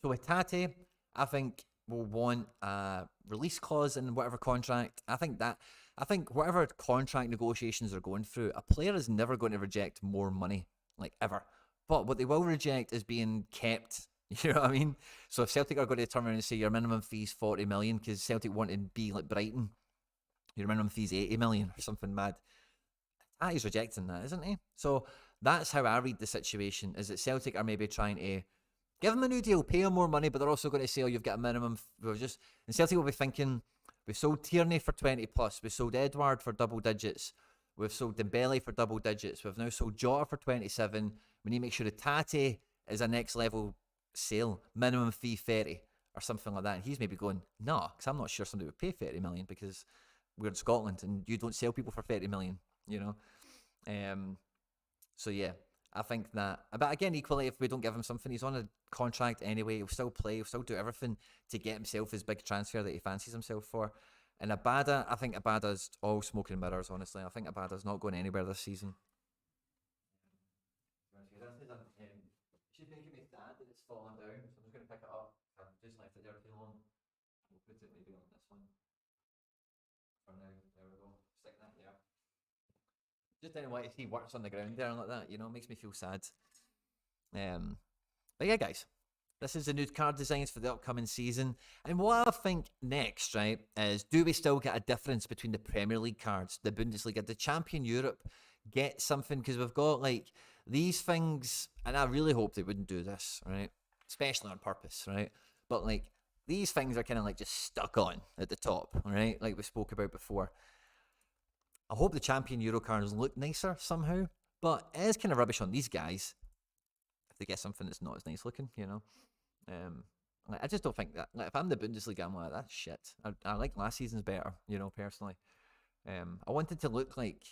So with Tate, I think we'll want a release clause in whatever contract. I think whatever contract negotiations are going through, a player is never going to reject more money, like ever. But what they will reject is being kept. You know what I mean? So if Celtic are going to turn around and say your minimum fee is 40 million because Celtic want to be like Brighton, your minimum fee is 80 million or something mad. He's rejecting that, isn't he? So that's how I read the situation, is that Celtic are maybe trying to give him a new deal, pay him more money, but they're also going to say, oh, you've got a minimum. And Celtic will be thinking, we've sold Tierney for 20 plus, we sold Edward for double digits, we've sold Dembele for double digits, we've now sold Jota for 27. We need to make sure that Tate is a next level sale, minimum fee 30 or something like that. And he's maybe going, no, because I'm not sure somebody would pay 30 million because we're in Scotland and you don't sell people for 30 million, you know? So yeah, I think that. But again, equally, if we don't give him something, he's on a contract anyway. He'll still play. He'll still do everything to get himself his big transfer that he fancies himself for. And Abada, I think Abada's all smoke and mirrors. Honestly, I think Abada's not going anywhere this season. She's making me sad that it's fallen down, so I'm just going to pick it up. I've just left it there too long. We'll put it maybe on this one for now. There we go. Stick that, yeah. Just didn't want to see works on the ground there and like that, you know, it makes me feel sad. But yeah, guys, this is the new card designs for the upcoming season. And what I think next, right, is do we still get a difference between the Premier League cards, the Bundesliga, the Champion Europe? Get something, because we've got like these things, and I really hope they wouldn't do this, right? Especially on purpose, right? But like these things are kind of like just stuck on at the top, right? Like we spoke about before. I hope the Champion Euro cards look nicer somehow, but it is kind of rubbish on these guys if they get something that's not as nice looking, you know. I just don't think that. Like, if I'm the Bundesliga, I'm like, that's shit. I like last season's better, you know, personally. I wanted to look like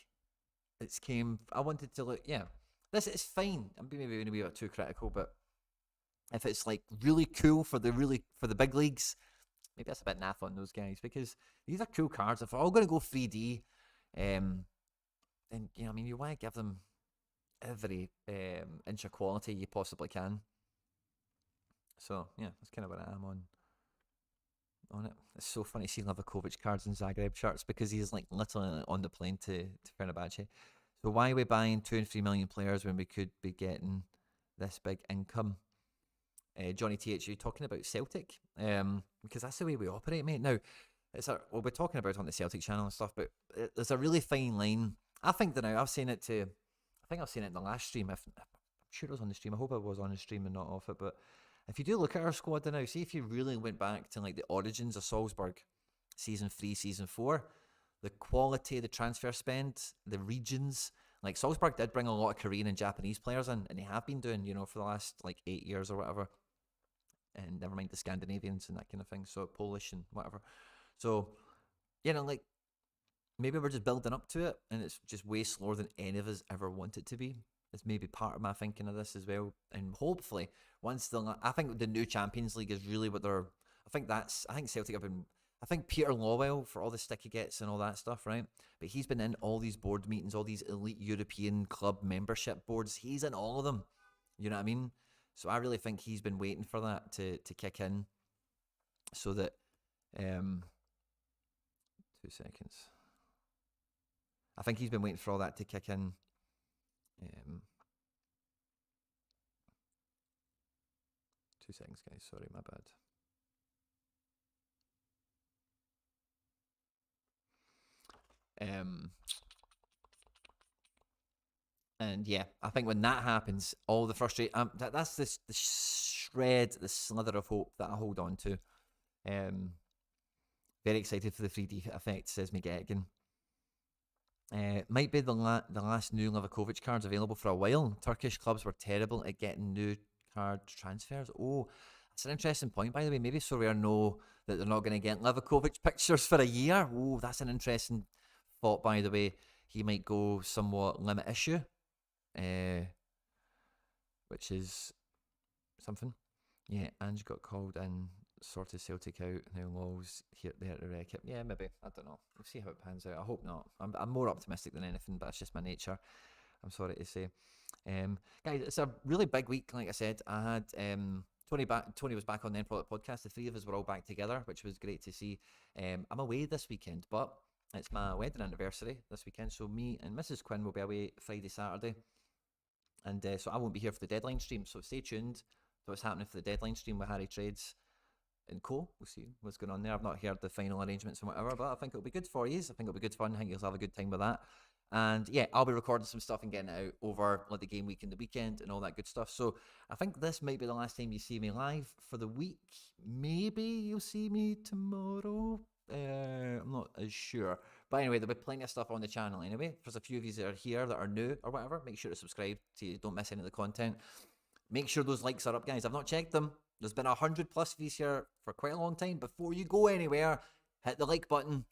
I wanted to look, yeah. This is fine. I'm maybe going to be a bit too critical, but if it's like really cool for the big leagues, maybe that's a bit naff on those guys, because these are cool cards. If we're all going to go 3D, then you know, I mean, you want to give them every inch of quality you possibly can. So yeah, that's kind of what I am on it. It's so funny seeing Livakovic cards and Zagreb shirts, because he's like literally on the plane to Fenerbahce. So why are we buying 2 and 3 million players when we could be getting this big income? Johnny TH, are you talking about Celtic? Because that's the way we operate, mate. Now, we'll be talking about it on the Celtic channel and stuff, but there's a really fine line. I think that now, I think I've seen it in the last stream. I'm sure it was on the stream. I hope it was on the stream and not off it. But if you do look at our squad now, see if you really went back to like the origins of Salzburg, season 3, season 4, the quality, the transfer spend, the regions. Like Salzburg did bring a lot of Korean and Japanese players in, and they have been doing, you know, for the last like 8 years or whatever. And never mind the Scandinavians and that kind of thing. So Polish and whatever. So, you know, like maybe we're just building up to it, and it's just way slower than any of us ever want it to be. It's maybe part of my thinking of this as well. And hopefully, I think the new Champions League is really what they're. I think Celtic have been. I think Peter Lawwell, for all the stick he gets and all that stuff, right? But he's been in all these board meetings, all these elite European club membership boards. He's in all of them. You know what I mean? So I really think he's been waiting for that to kick in, so that 2 seconds. I think he's been waiting for all that to kick in. 2 seconds, guys. Sorry, my bad. And yeah, I think when that happens, all the frustration, that's the shred, the slither of hope that I hold on to. Very excited for the 3D effect, says McGettigan. Might be the last new Livakovic cards available for a while. Turkish clubs were terrible at getting new card transfers. Oh, that's an interesting point, by the way. Maybe Sorare know that they're not going to get Livakovic pictures for a year. Oh, that's an interesting thought, by the way. He might go somewhat limit issue, which is something. Yeah, Ange got called in, sorted Celtic out. Now Law's here there to wreck it. Yeah, maybe. I don't know. We'll see how it pans out. I hope not. I'm more optimistic than anything, but it's just my nature. I'm sorry to say. Guys, it's a really big week. Like I said, I had Tony back. Tony was back on the End Product podcast. The three of us were all back together, which was great to see. I'm away this weekend, but it's my wedding anniversary this weekend, so me and Mrs. Quinn will be away Friday, Saturday. And so I won't be here for the deadline stream. So stay tuned to what's happening for the deadline stream with Harry Trades and co. We'll see what's going on there. I've not heard the final arrangements and whatever, but I think it'll be good for you. I think it'll be good fun. I think you'll have a good time with that. And yeah, I'll be recording some stuff and getting it out over like the game week and the weekend and all that good stuff. So I think this might be the last time you see me live for the week. Maybe you'll see me tomorrow. I'm not as sure. But anyway, there'll be plenty of stuff on the channel anyway. If there's a few of you that are here that are new or whatever, make sure to subscribe so you don't miss any of the content. Make sure those likes are up, guys. I've not checked them. There's been 100+ views here for quite a long time. Before you go anywhere, hit the like button.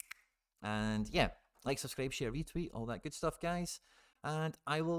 And yeah, like, subscribe, share, retweet, all that good stuff, guys. And I will